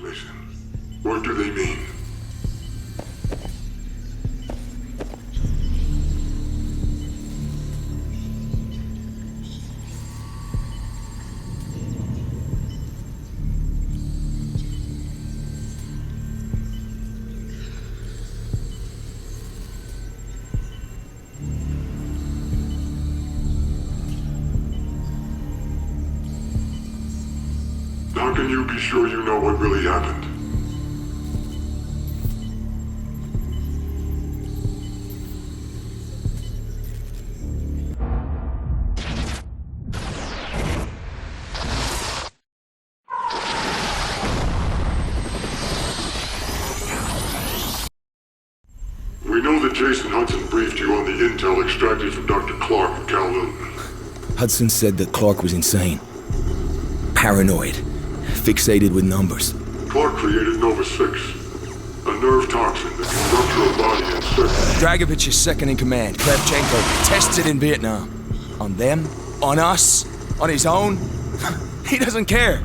Listen, what do they mean? How can you be sure you know what really happened? We know that Jason Hudson briefed you on the intel extracted from Dr. Clark of Kowloon. Hudson said that Clark was insane. Paranoid. Fixated with numbers. Clark created Nova 6, a nerve toxin that can rupture a body in seconds. Dragovich is second in command. Kravchenko tested in Vietnam. On them? On us? On his own? He doesn't care.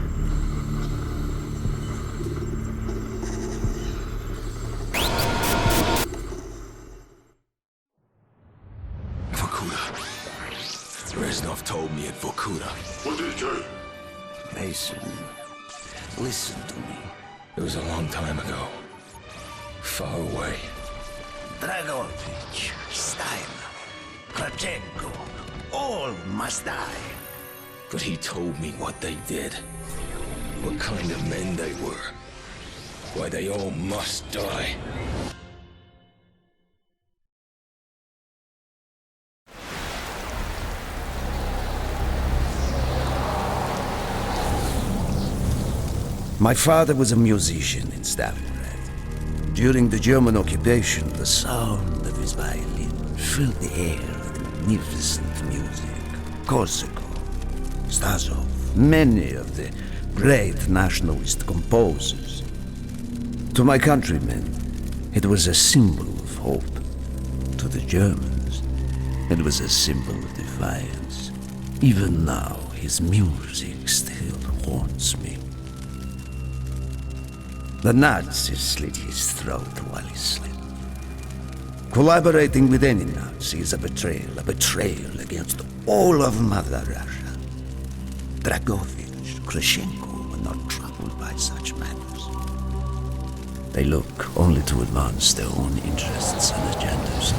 Vorkuta. Reznov told me at Vorkuta. What did he tell you? Mason, listen to me. It was a long time ago. Far away. Dragovich, Steiner, Kravchenko, all must die. But he told me what they did. What kind of men they were. Why they all must die. My father was a musician in Stalingrad. During the German occupation, the sound of his violin filled the air with magnificent music. Korsakov, Stasov, many of the great nationalist composers. To my countrymen, it was a symbol of hope. To the Germans, it was a symbol of defiance. Even now, his music still haunts me. The Nazis slit his throat while he slept. Collaborating with any Nazi is a betrayal against all of Mother Russia. Dragovich, Kravchenko were not troubled by such matters. They look only to advance their own interests and agendas.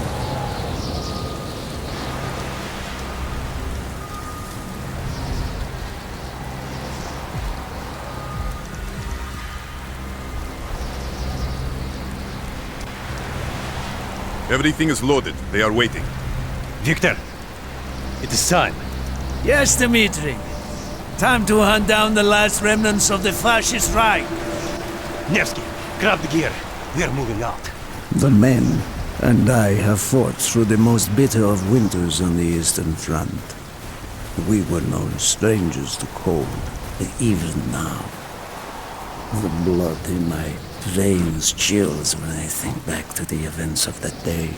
Everything is loaded. They are waiting. Victor, it is time. Yes, Dmitri. Time to hunt down the last remnants of the fascist Reich. Nevsky, grab the gear. We are moving out. The men and I have fought through the most bitter of winters on the Eastern Front. We were no strangers to cold, even now. The blood in my veins chills when I think back to the events of that day.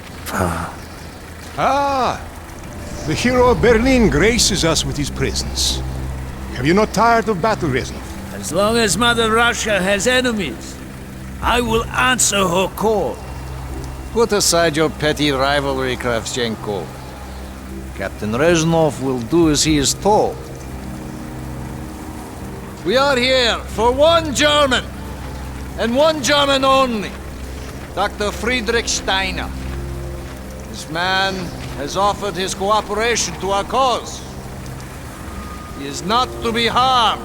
The hero of Berlin graces us with his presence. Have you not tired of battle, Reznov? As long as Mother Russia has enemies, I will answer her call. Put aside your petty rivalry, Kravchenko. Captain Reznov will do as he is told. We are here for one German, and one German only, Dr. Friedrich Steiner. This man has offered his cooperation to our cause. He is not to be harmed.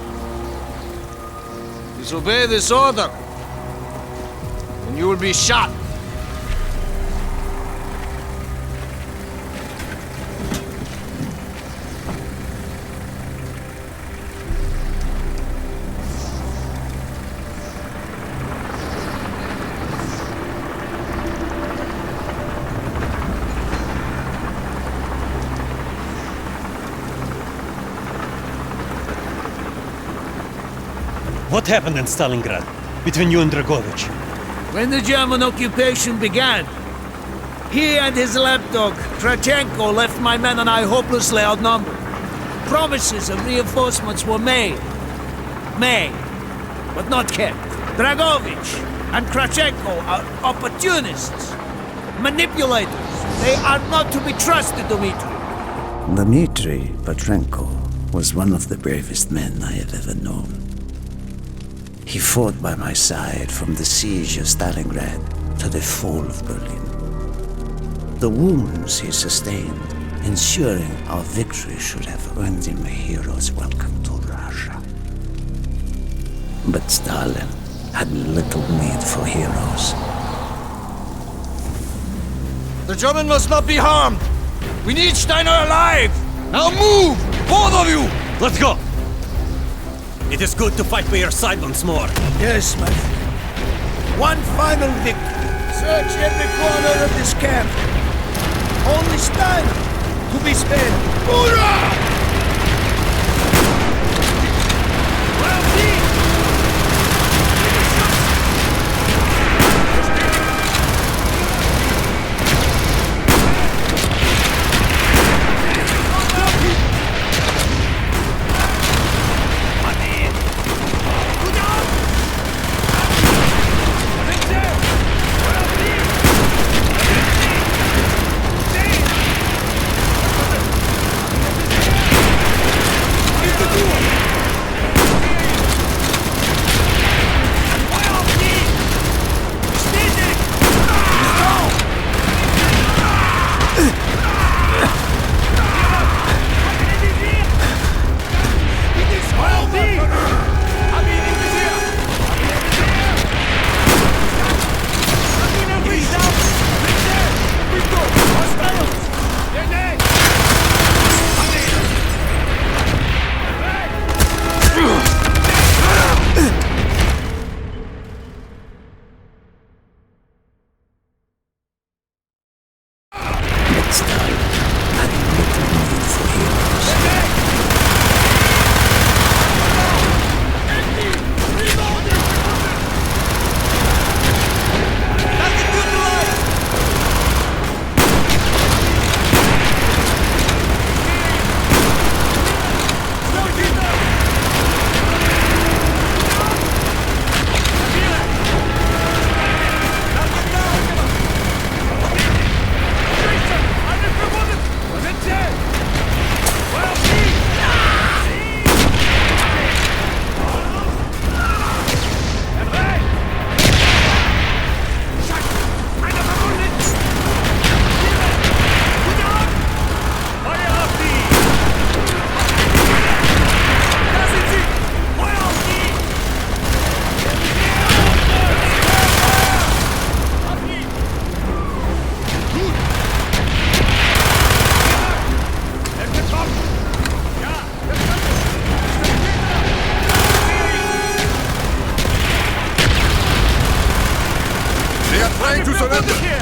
Disobey this order, and you will be shot. What happened in Stalingrad between you and Dragovich? When the German occupation began, he and his lapdog, Kravchenko, left my men and I hopelessly outnumbered. Promises of reinforcements were made, but not kept. Dragovich and Krachenko are opportunists, manipulators. They are not to be trusted, Dmitri. Dmitri Petrenko was one of the bravest men I have ever known. He fought by my side from the siege of Stalingrad to the fall of Berlin. The wounds he sustained, ensuring our victory, should have earned him a hero's welcome to Russia. But Stalin had little need for heroes. The German must not be harmed. We need Steiner alive. Now move, both of you. Let's go. It is good to fight by your side once more. Yes, my friend. One final victory. Search every corner of this camp. Only Steiner to be spared. Hoorah!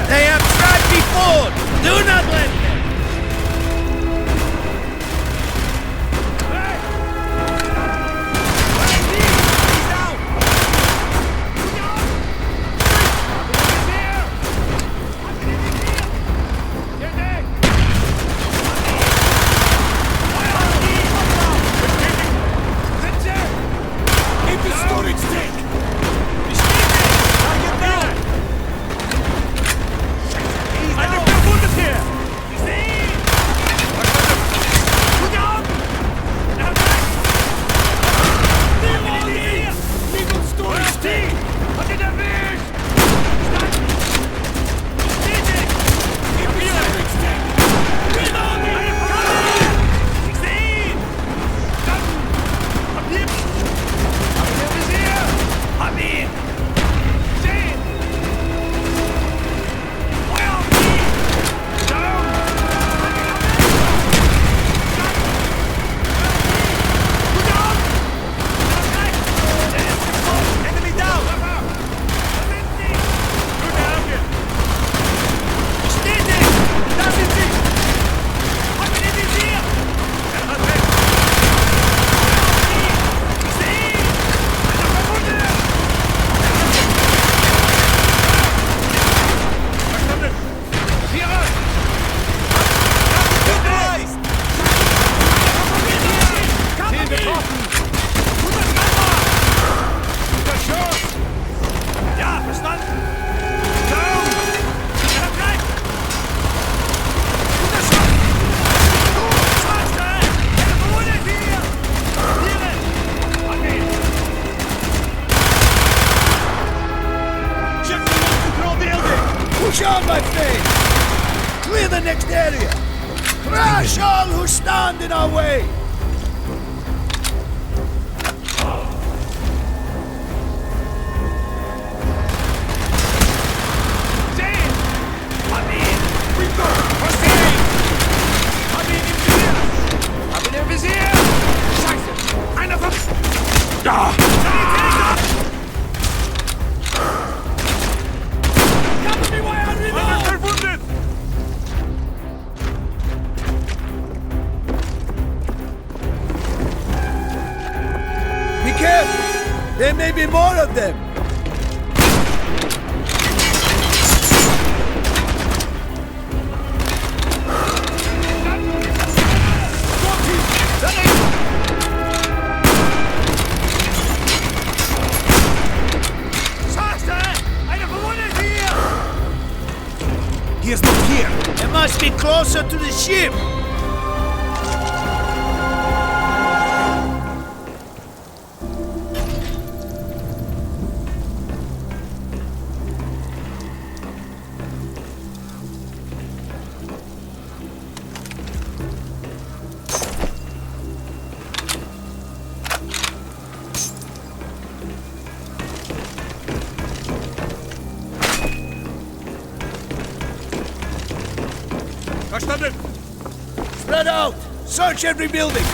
They have tried before! Do not let them! Push on, my friend! Clear the next area! Crush all who stand in our way! Be careful! There may be more of them! He is not here! It must be closer to the ship! Verstanden! Spread out! Search every building!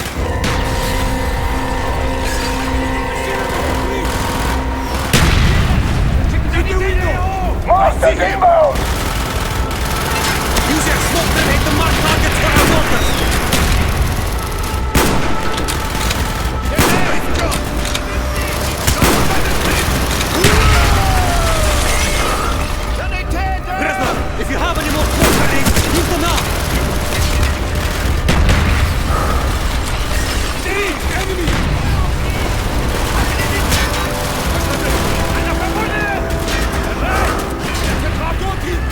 Monsters inbound! Use your smoke grenade to mark targets for our mortars! Reznov, if you have any more smoke grenades, use them now! Einer verwundet! Bereit! Jetzt sind Dragotin!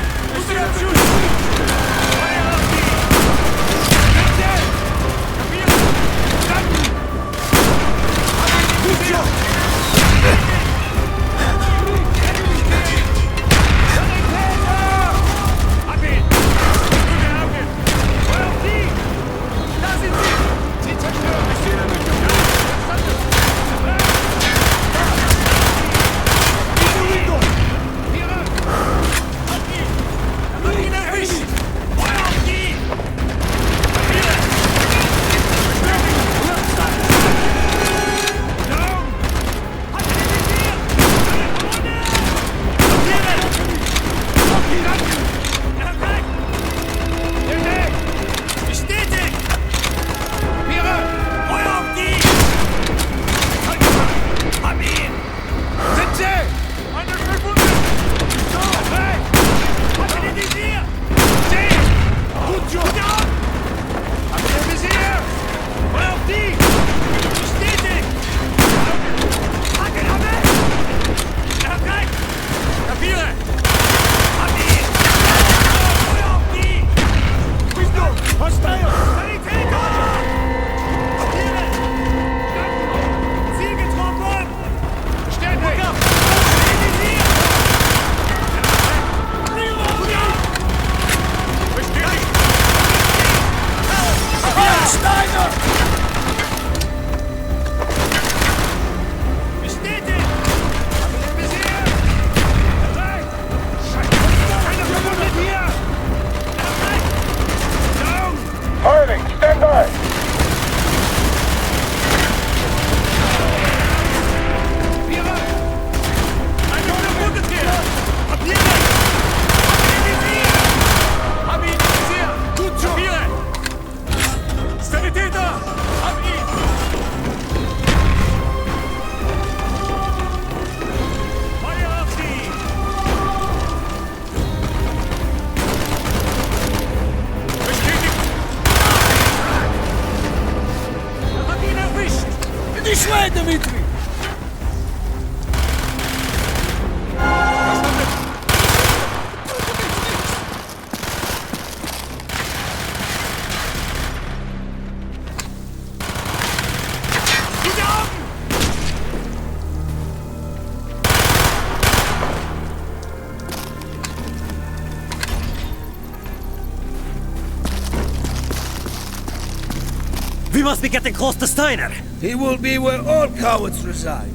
must be getting close to Steiner. He will be where all cowards reside.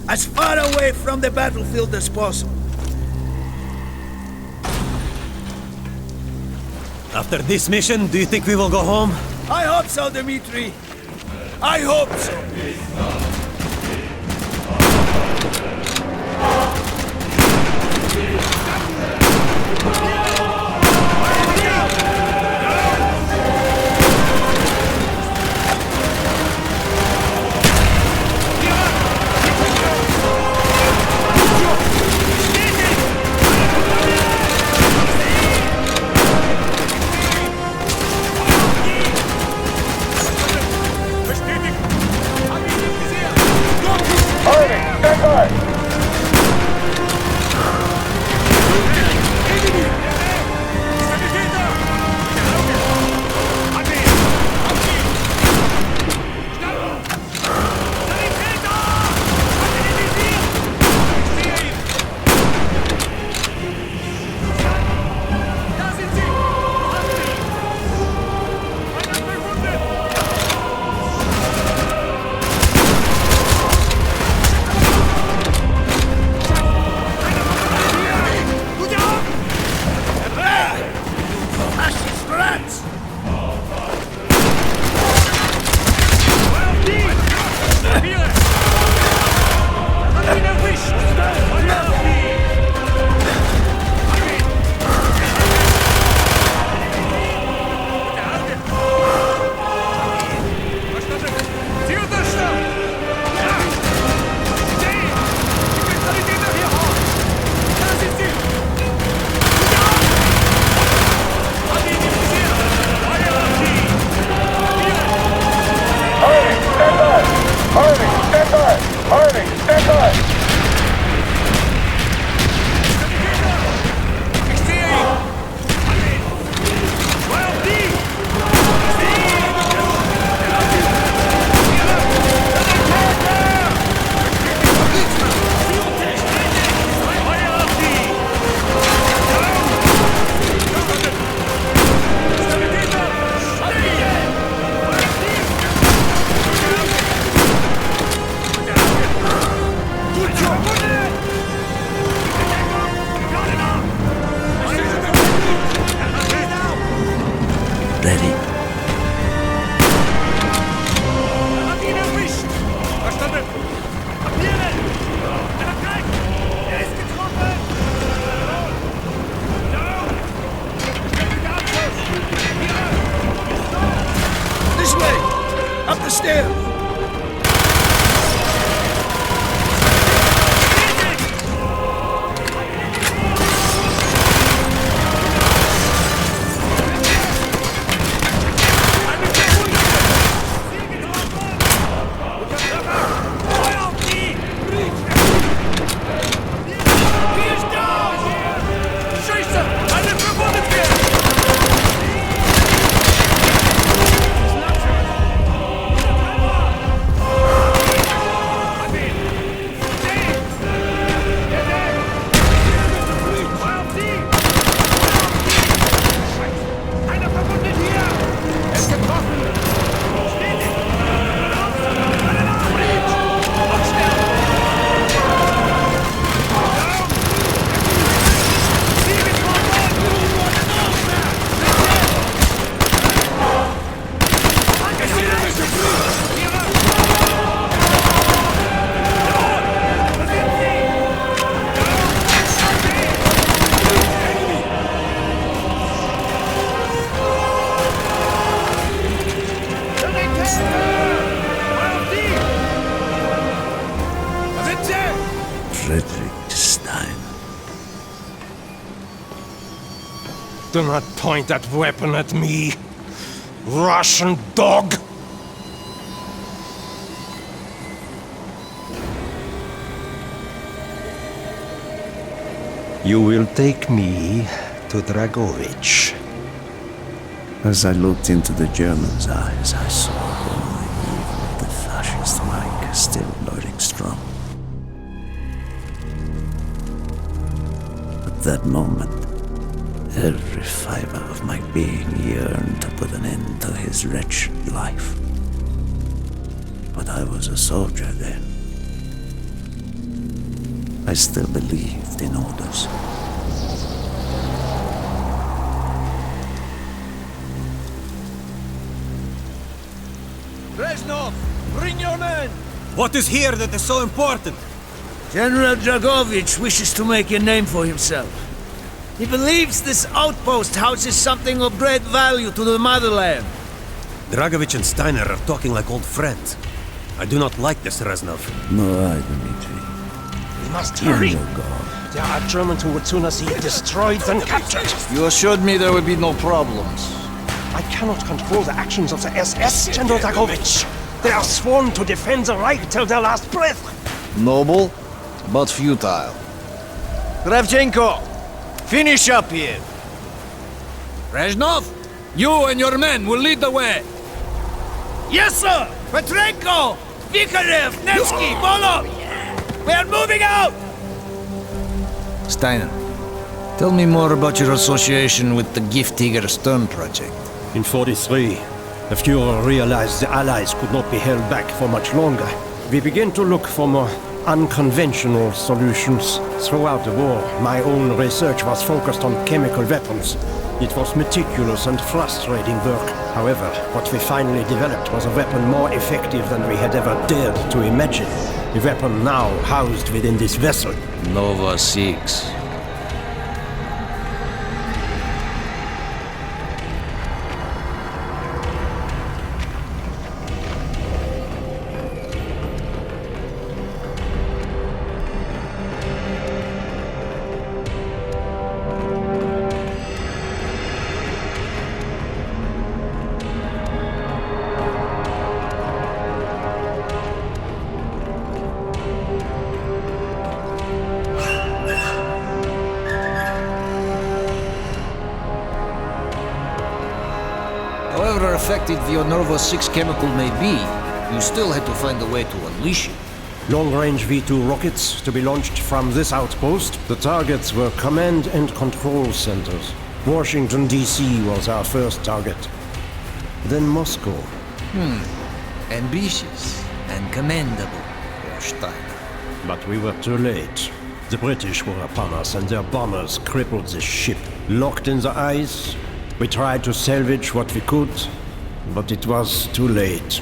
As far away from the battlefield as possible. After this mission, do you think we will go home? I hope so, Dmitri. I hope so. Do not point that weapon at me, Russian dog! You will take me to Dragovich. As I looked into the German's eyes, I saw all the evil of the fascist Reich still burning strong. At that moment, every fiber of my being yearned to put an end to his wretched life. But I was a soldier then. I still believed in orders. Reznov, bring your men! What is here that is so important? General Dragovich wishes to make a name for himself. He believes this outpost houses something of great value to the motherland. Dragovich and Steiner are talking like old friends. I do not like this, Reznov. Nor I, Dmitri. We must Here hurry. you go. There are Germans who would sooner see it destroyed than captured. You assured me there would be no problems. I cannot control the actions of the SS, General Dragovich. They are sworn to defend the Reich till their last breath. Noble, but futile. Kravchenko, finish up here. Reznov, you and your men will lead the way. Yes, sir! Petrenko! Vikarev! Nevsky! Molov! We are moving out! Steiner, tell me more about your association with the Giftiger Stern project. In 43, the Führer realized the Allies could not be held back for much longer. We began to look for more unconventional solutions. Throughout the war, my own research was focused on chemical weapons. It was meticulous and frustrating work. However, what we finally developed was a weapon more effective than we had ever dared to imagine. A weapon now housed within this vessel. Nova 6. However effective the Nova 6 chemical may be, you still had to find a way to unleash it. Long-range V2 rockets to be launched from this outpost. The targets were command and control centers. Washington, D.C. was our first target. Then Moscow. Ambitious and commendable, Herr Steiner. But we were too late. The British were upon us and their bombers crippled the ship. Locked in the ice, we tried to salvage what we could, but it was too late.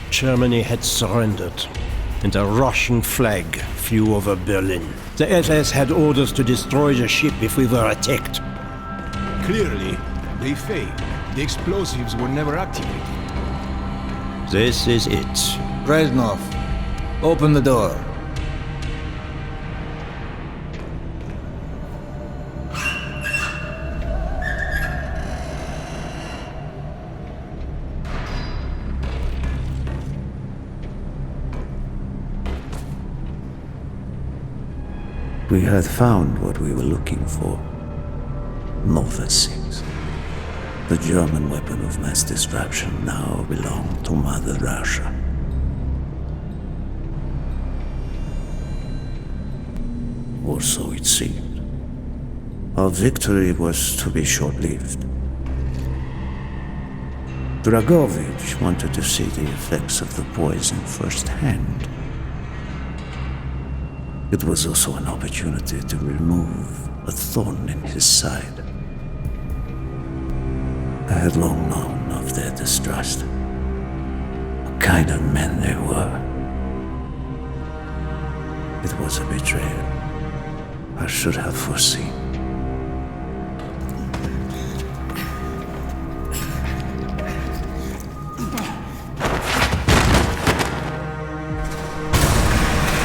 Germany had surrendered, and a Russian flag flew over Berlin. The SS had orders to destroy the ship if we were attacked. Clearly, they failed. The explosives were never activated. This is it. Reznov, open the door. We had found what we were looking for. Nova 6. The German weapon of mass destruction now belonged to Mother Russia. Or so it seemed. Our victory was to be short-lived. Dragovich wanted to see the effects of the poison firsthand. It was also an opportunity to remove a thorn in his side. I had long known of their distrust. What kind of men they were. It was a betrayal I should have foreseen.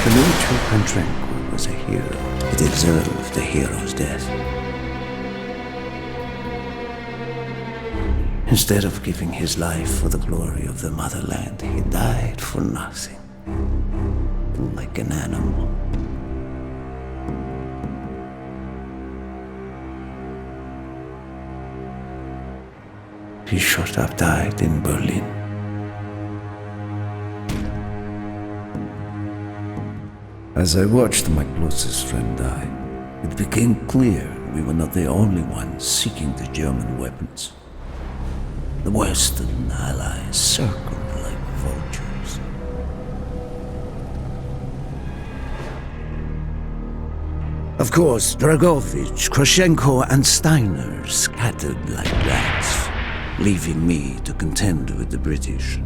Dmitri Petrenko was a hero. He deserved a hero's death. Instead of giving his life for the glory of the motherland, he died for nothing. Like an animal. He shot up died in Berlin. As I watched my closest friend die, it became clear we were not the only ones seeking the German weapons. The Western allies circled like vultures. Of course, Dragovich, Krashenko, and Steiner scattered like rats, leaving me to contend with the British.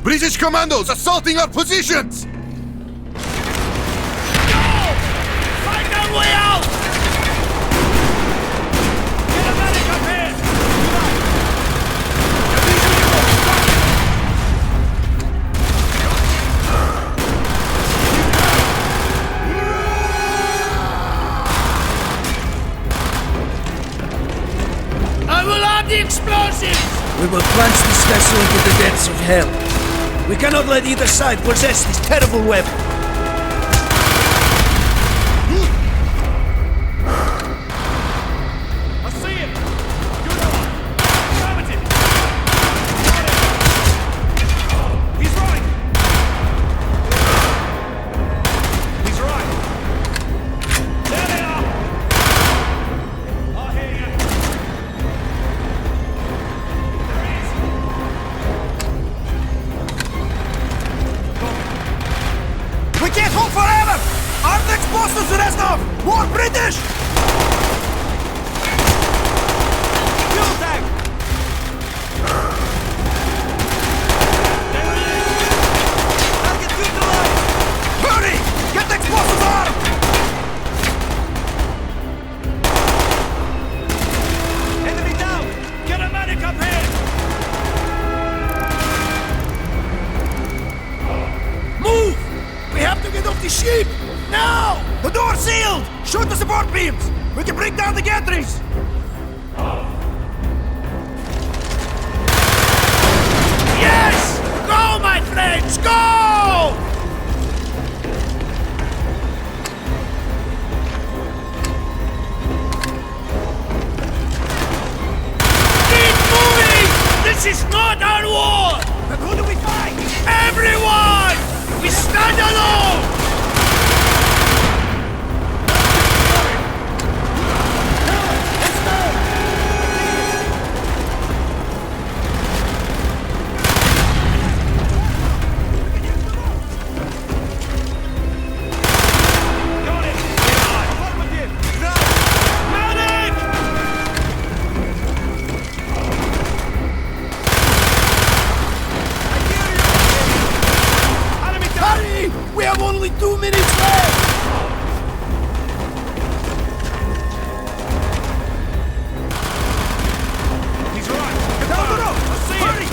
British commandos assaulting our positions! Find our way out! Get a medic up here! I will have the explosives! We will plunge this vessel into the depths of hell. We cannot let either side possess this terrible weapon. I see him! Good on! Damage it! Got it! He's right! He's right! There they are! I'll hear you! There he is! We can't hold forever! Armed explosives, Reznov! More British! Fuel tank! There it is! Target neutralized! Hurry! Get the explosives armed! Enemy down! Get a medic up here! Move! We have to get off the ship! Now! The door's sealed! Shoot the support beams! We can bring down the gantries! Yes! Go, my friends! Go! Keep moving! This is not our war! But who do we fight? Everyone! We stand alone! Let's go! Got it! Affirmative! Medic! Hurry! We have only 2 minutes left! He's right! No! I see him!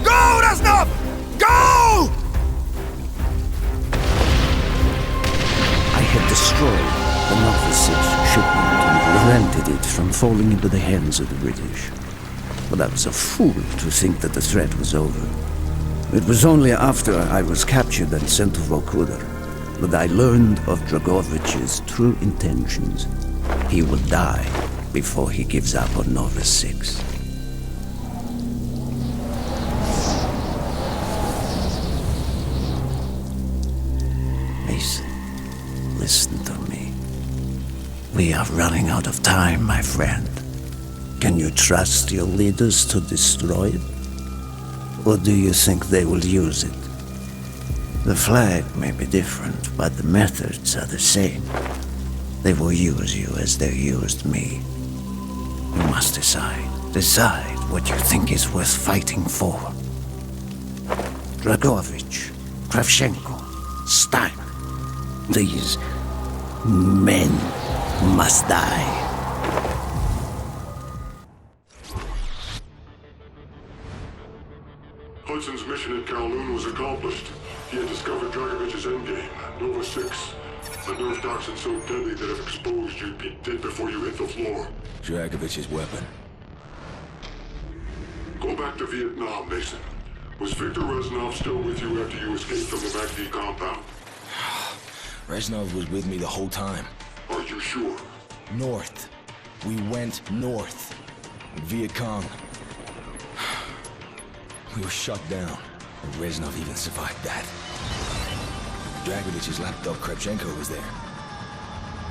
Go, Reznov! Go! I had destroyed the Novice shipment and prevented it from falling into the hands of the British. But I was a fool to think that the threat was over. It was only after I was captured and sent to Vorkuta that I learned of Dragovich's true intentions. He will die before he gives up on Nova 6. Mason, listen to me. We are running out of time, my friend. Can you trust your leaders to destroy it? Or do you think they will use it? The flag may be different, but the methods are the same. They will use you as they used me. You must decide. Decide what you think is worth fighting for. Dragovich, Kravchenko, Steiner. These men must die. Hudson's mission at Kowloon was accomplished. He had discovered Dragovich's endgame, Nova 6. A nerve toxin so deadly that if exposed, you'd be dead before you hit the floor. Dragovich's weapon. Go back to Vietnam, Mason. Was Victor Reznov still with you after you escaped from the MACD compound? Reznov was with me the whole time. Are you sure? North. We went north. Viet Cong. We were shut down. And Reznov even survived that. Dragovich's lapdog Kravchenko was there.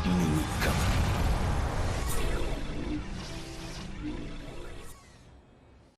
He knew we were coming.